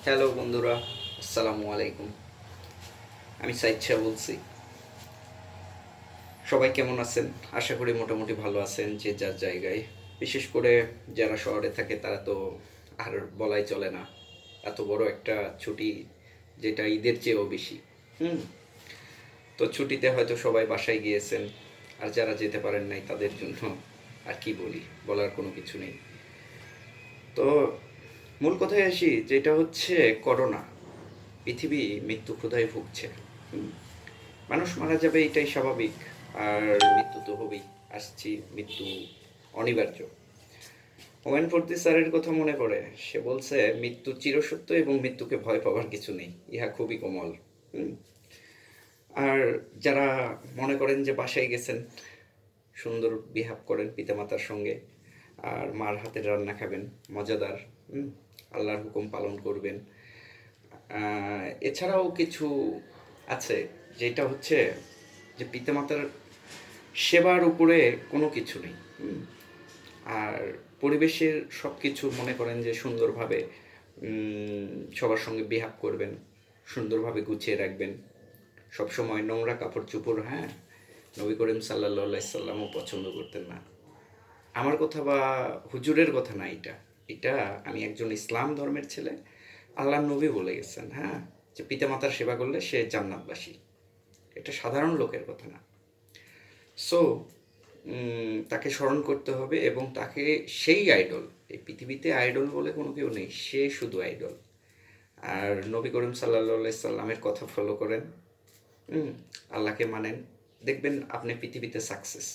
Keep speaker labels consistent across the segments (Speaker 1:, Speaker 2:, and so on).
Speaker 1: Hello বন্ধুরা, আসসালামু আলাইকুম। আমি সাইদ শাহ বলছি। সবাই কেমন আছেন? আশা করি মোটামুটি ভালো আছেন, যে যার জায়গায়। বিশেষ করে যারা শহরে থাকে তারা তো আর বলাই চলে না। এত বড় একটা ছুটি, যেটা ঈদের চেয়েও বেশি। হুম। তো ছুটিতে হয়তো সবাই বাসায় গিয়েছেন, আর যারা যেতে পারেন নাই তাদের জন্য আর কি বলি, বলার কোনো কিছু নেই। তো মূল কথায় আসি, যেটা হচ্ছে করোনা। পৃথিবী মৃত্যু ক্ষুধায় ভুগছে। হুম। মানুষ মারা যাবে, এটাই স্বাভাবিক। আর মৃত্যু তো হবেই। আসছি, মৃত্যু অনিবার্য। হুমায়ুন ফরদি স্যারের কথা মনে পড়ে। সে বলছে, মৃত্যু চিরসত্য এবং মৃত্যুকে ভয় পাওয়ার কিছু নেই, ইহা খুবই কোমল। হুম। আর যারা মনে করেন যে বাসায় গেছেন, সুন্দর বিহেভ করেন পিতামাতার সঙ্গে, আর মার হাতের রান্না খাবেন মজাদার। হুম। আল্লাহর হুকুম পালন করবেন। এছাড়াও কিছু আছে, যেটা হচ্ছে যে পিতামাতার সেবার উপরে কোনো কিছু নেই। হুম। আর পরিবেশের সব কিছু মনে করেন যে সুন্দরভাবে সবার সঙ্গে বিহেভ করবেন, সুন্দরভাবে গুছিয়ে রাখবেন। সবসময় নোংরা কাপড় চোপড়, হ্যাঁ, নবী করিম সাল্লাল্লাহু সাল্লামও পছন্দ করতেন না। আমার কথা বা হুজুরের কথা না এটা। এটা আমি একজন ইসলাম ধর্মের ছেলে। আল্লাহর নবী বলে গেছেন, হ্যাঁ, যে পিতামাতার সেবা করলে সে জান্নাতবাসী। এটা সাধারণ লোকের কথা না। সো তাকে স্মরণ করতে হবে, এবং তাকে সেই আইডল, এই পৃথিবীতে আইডল বলে কোনো কেউ নেই, সে শুধু আইডল। আর নবী করিম সাল্লাল্লাহু সাল্লামের কথা ফলো করেন। হুম। আল্লাহকে মানেন। দেখবেন আপনি পৃথিবীতে সাকসেস।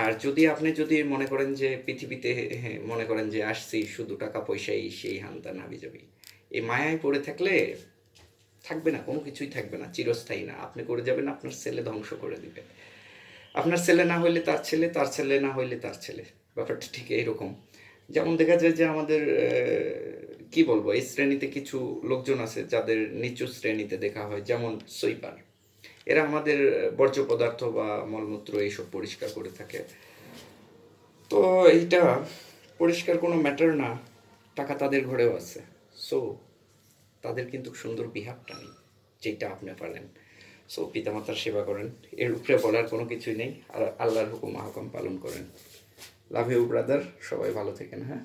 Speaker 1: আর যদি মনে করেন যে পৃথিবীতে, হ্যাঁ, মনে করেন যে আসছি শুধু টাকা পয়সাই সেই হান্তা নাবি যাবি, এই মায়ায় পড়ে থাকলে থাকবে না, কোনো কিছুই থাকবে না, চিরস্থায়ী না। আপনি করে যাবেন, আপনার ছেলে ধ্বংস করে দিবে। আপনার ছেলে না হইলে তার ছেলে, তার ছেলে না হইলে তার ছেলে। ব্যাপারটা ঠিক এইরকম। যেমন দেখা যায় যে আমাদের কি বলবো, এই শ্রেণীতে কিছু লোকজন আছে যাদের নিচু শ্রেণীতে দেখা হয়, যেমন সুইপার। এরা আমাদের বর্জ্য পদার্থ বা মলমূত্র এইসব পরিষ্কার করে থাকে। তো এইটা পরিষ্কার কোনো ম্যাটার না, টাকা তাদের ঘরেও আছে। সো তাদের কিন্তু সুন্দর বিহেভটা নেই, যেটা আপনি পারেন। সো পিতামাতার সেবা করেন, এর উপরে বলার কোনো কিছুই নেই। আর আল্লাহর হুকুম আহকাম পালন করেন। লাভ ইউ ব্রাদার, সবাই ভালো থাকেন, হ্যাঁ।